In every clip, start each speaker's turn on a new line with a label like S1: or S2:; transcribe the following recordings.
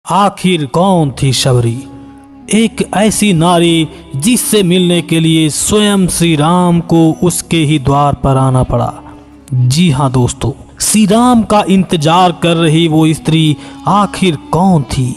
S1: आखिर कौन थी शबरी? एक ऐसी नारी जिससे मिलने के लिए स्वयं श्री राम को उसके ही द्वार पर आना पड़ा। जी हाँ दोस्तों, श्री राम का इंतजार कर रही वो स्त्री आखिर कौन थी?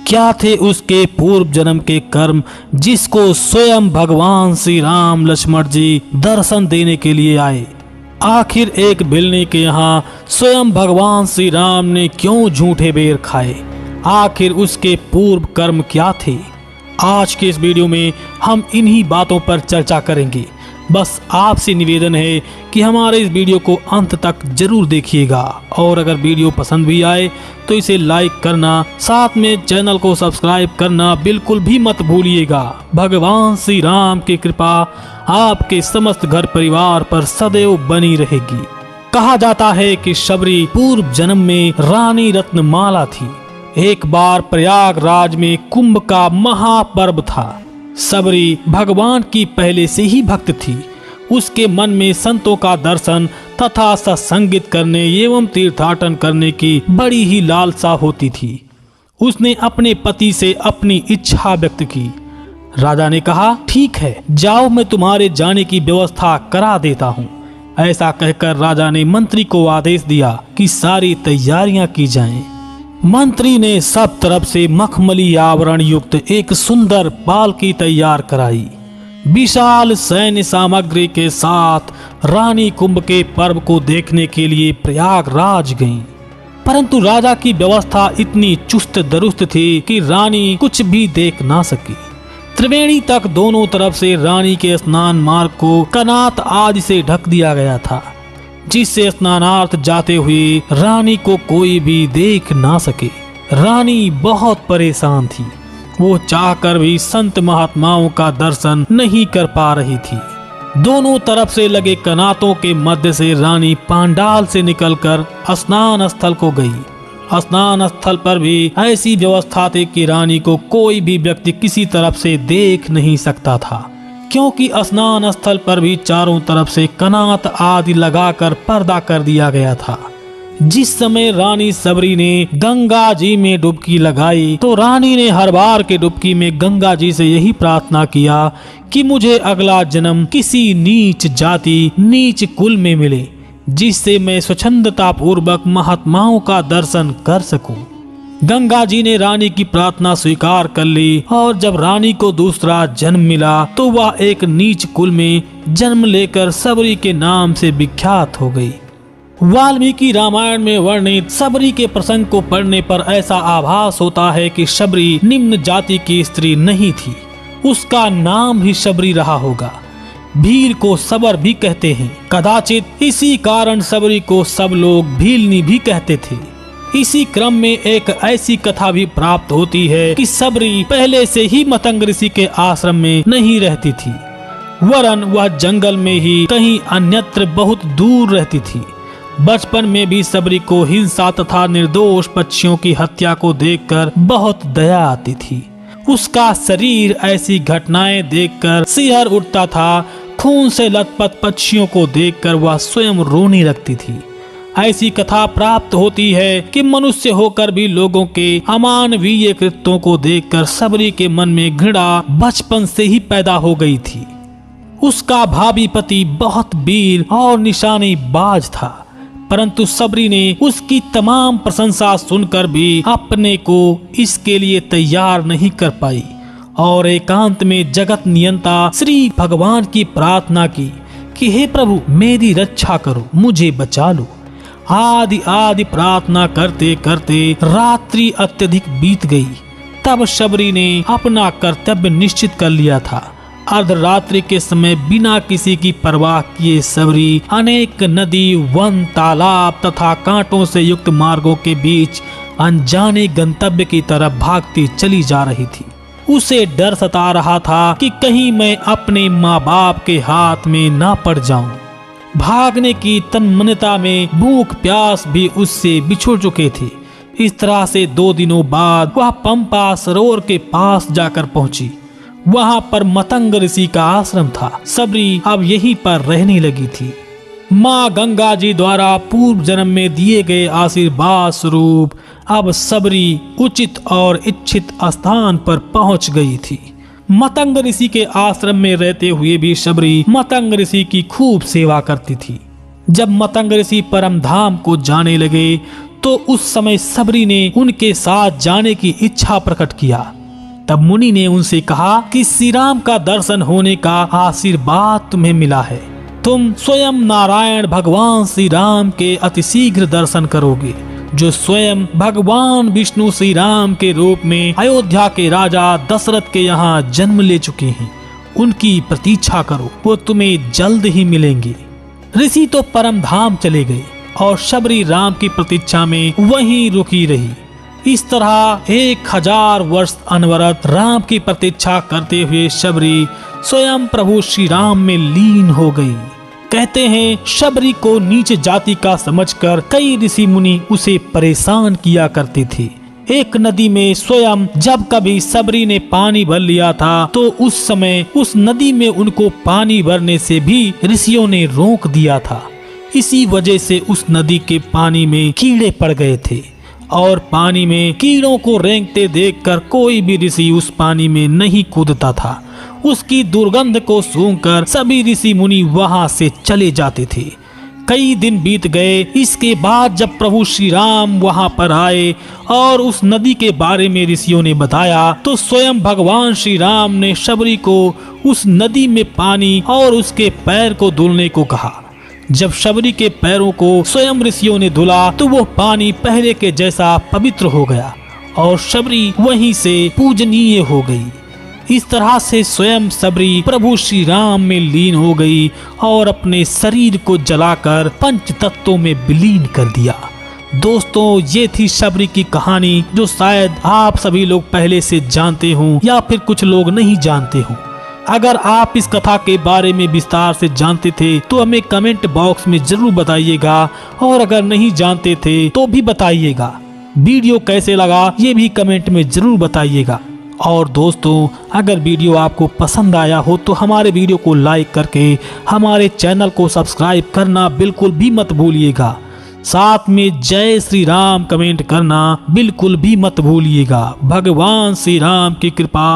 S1: क्या थे उसके पूर्व जन्म के कर्म जिसको स्वयं भगवान श्री राम लक्ष्मण जी दर्शन देने के लिए आए? आखिर एक बिल्ली के यहाँ स्वयं भगवान श्री राम ने क्यों झूठे बेर खाए? आखिर उसके पूर्व कर्म क्या थे? आज के इस वीडियो में हम इन्हीं बातों पर चर्चा करेंगे। बस आपसे निवेदन है कि हमारे इस वीडियो को अंत तक जरूर देखिएगा और अगर वीडियो पसंद भी आए तो इसे लाइक करना, साथ में चैनल को सब्सक्राइब करना बिल्कुल भी मत भूलिएगा। भगवान श्री राम की कृपा आपके समस्त घर परिवार पर सदैव बनी रहेगी। कहा जाता है कि शबरी पूर्व जन्म में रानी रत्नमाला थी। एक बार प्रयागराज में कुंभ का महापर्व था। शबरी भगवान की पहले से ही भक्त थी। उसके मन में संतों का दर्शन तथा सत्संगित करने एवं तीर्थाटन करने की बड़ी ही लालसा होती थी। उसने अपने पति से अपनी इच्छा व्यक्त की। राजा ने कहा, ठीक है, जाओ, मैं तुम्हारे जाने की व्यवस्था करा देता हूँ। ऐसा कहकर राजा ने मंत्री को आदेश दिया कि सारी तैयारियां की जाएं। मंत्री ने सब तरफ से मखमली आवरण युक्त एक सुंदर पालकी तैयार कराई। विशाल सैन्य सामग्री के साथ रानी कुंभ के पर्व को देखने के लिए प्रयागराज गईं। परंतु राजा की व्यवस्था इतनी चुस्त दुरुस्त थी कि रानी कुछ भी देख ना सकी। त्रिवेणी तक दोनों तरफ से रानी के स्नान मार्ग को कनात आदि से ढक दिया गया था, जिससे स्नानार्थ जाते हुए रानी को कोई भी देख ना सके। रानी बहुत परेशान थी। वो चाहकर भी संत महात्माओं का दर्शन नहीं कर पा रही थी। दोनों तरफ से लगे कनातों के मध्य से रानी पांडाल से निकलकर स्नान स्थल को गई। स्नान स्थल पर भी ऐसी व्यवस्था थी कि रानी को कोई भी व्यक्ति किसी तरफ से देख नहीं सकता था, क्योंकि स्नान स्थल पर भी चारों तरफ से कनात आदि लगाकर पर्दा कर दिया गया था। जिस समय रानी शबरी ने गंगा जी में डुबकी लगाई तो रानी ने हर बार के डुबकी में गंगा जी से यही प्रार्थना किया कि मुझे अगला जन्म किसी नीच जाति नीच कुल में मिले, जिससे मैं स्वच्छंदता पूर्वक महात्माओं का दर्शन कर सकूं। गंगा जी ने रानी की प्रार्थना स्वीकार कर ली और जब रानी को दूसरा जन्म मिला तो वह एक नीच कुल में जन्म लेकर शबरी के नाम से विख्यात हो गई। वाल्मीकि रामायण में वर्णित शबरी के प्रसंग को पढ़ने पर ऐसा आभास होता है कि शबरी निम्न जाति की स्त्री नहीं थी। उसका नाम ही शबरी रहा होगा। भील को सबर भी कहते हैं। कदाचित इसी कारण शबरी को सब लोग भीलनी भी कहते थे। इसी क्रम में एक ऐसी कथा भी प्राप्त होती है कि शबरी पहले से ही मतंग ऋषि के आश्रम में नहीं रहती थी, वरन वह जंगल में ही कहीं अन्यत्र बहुत दूर रहती थी। बचपन में भी शबरी को हिंसा तथा निर्दोष पक्षियों की हत्या को देखकर बहुत दया आती थी। उसका शरीर ऐसी घटनाएं देखकर सिहर उठता था। खून से लथपथ पक्षियों को देखकर वह स्वयं रोने लगती थी। ऐसी कथा प्राप्त होती है कि मनुष्य होकर भी लोगों के अमानवीय कृत्यों को देखकर शबरी के मन में घृणा बचपन से ही पैदा हो गई थी। उसका भावी पति बहुत वीर और निशानेबाज था, परंतु शबरी ने उसकी तमाम प्रशंसा सुनकर भी अपने को इसके लिए तैयार नहीं कर पाई और एकांत में जगत नियंता श्री भगवान की प्रार्थना की कि हे प्रभु, मेरी रक्षा करो, मुझे बचा लो। आदि प्रार्थना करते करते रात्रि अत्यधिक बीत गई। तब शबरी ने अपना कर्तव्य निश्चित कर लिया था। अर्धरात्रि के समय बिना किसी की परवाह किए शबरी अनेक नदी, वन, तालाब तथा कांटों से युक्त मार्गों के बीच अनजाने गंतव्य की तरफ भागती चली जा रही थी। उसे डर सता रहा था कि कहीं मैं अपने माँ बाप के हाथ में ना पड़ जाऊं। भागने की तन्मयता में भूख प्यास भी उससे बिछुड़ चुके थे। इस तरह से 2 दिनों बाद वह पंपा सरोवर के पास जाकर पहुंची। वहां पर मतंग ऋषि का आश्रम था। शबरी अब यहीं पर रहने लगी थी। माँ गंगा जी द्वारा पूर्व जन्म में दिए गए आशीर्वाद स्वरूप अब सबरी उचित और इच्छित स्थान पर पहुंच गई थी। मतंग ऋषि के आश्रम में रहते हुए भी शबरी मतंग ऋषि की खूब सेवा करती थी। जब मतंग ऋषि परम धाम को जाने लगे तो उस समय सबरी ने उनके साथ जाने की इच्छा प्रकट किया। तब मुनि ने उनसे कहा कि श्री राम का दर्शन होने का आशीर्वाद तुम्हें मिला है। तुम स्वयं नारायण भगवान श्री राम के अतिशीघ्र दर्शन करोगे, जो स्वयं भगवान विष्णु श्री राम के रूप में अयोध्या के राजा दशरथ के यहाँ जन्म ले चुके हैं। उनकी प्रतीक्षा करो, वो तुम्हें जल्द ही मिलेंगे। ऋषि तो परम धाम चले गए और शबरी राम की प्रतीक्षा में वहीं रुकी रही। इस तरह 1000 वर्ष अनवरत राम की प्रतीक्षा करते हुए शबरी स्वयं प्रभु श्री राम में लीन हो गई। कहते हैं शबरी को नीच जाति का समझकर कई ऋषि मुनि उसे परेशान किया करते थे। एक नदी में स्वयं जब कभी शबरी ने पानी भर लिया था तो उस समय उस नदी में उनको पानी भरने से भी ऋषियों ने रोक दिया था। इसी वजह से उस नदी के पानी में कीड़े पड़ गए थे और पानी में कीड़ों को रेंगते देखकर कोई भी ऋषि उस पानी में नहीं कूदता था। उसकी दुर्गंध को सूंघकर सभी ऋषि मुनि वहां से चले जाते थे। कई दिन बीत गए। इसके बाद जब प्रभु श्री राम वहां पर आए और उस नदी के बारे में ऋषियों ने बताया तो स्वयं भगवान श्री राम ने शबरी को उस नदी में पानी और उसके पैर को धुलने को कहा। जब शबरी के पैरों को स्वयं ऋषियों ने धुला तो वो पानी पहले के जैसा पवित्र हो गया और शबरी वहीं से पूजनीय हो गई। इस तरह से स्वयं शबरी प्रभु श्री राम में लीन हो गई और अपने शरीर को जलाकर पंच तत्वों में विलीन कर दिया। दोस्तों, ये थी शबरी की कहानी, जो शायद आप सभी लोग पहले से जानते हों या फिर कुछ लोग नहीं जानते हों। अगर आप इस कथा के बारे में विस्तार से जानते थे तो हमें कमेंट बॉक्स में जरूर बताइएगा, और अगर नहीं जानते थे तो भी बताइएगा। वीडियो कैसे लगा ये भी कमेंट में जरूर बताइएगा। और दोस्तों, अगर वीडियो आपको पसंद आया हो तो हमारे वीडियो को लाइक करके हमारे चैनल को सब्सक्राइब करना बिल्कुल भी मत भूलिएगा। साथ में जय श्री राम कमेंट करना बिल्कुल भी मत भूलिएगा। भगवान श्री राम की कृपा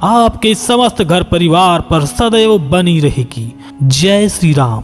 S1: आपके समस्त घर परिवार पर सदैव बनी रहेगी। जय श्री राम।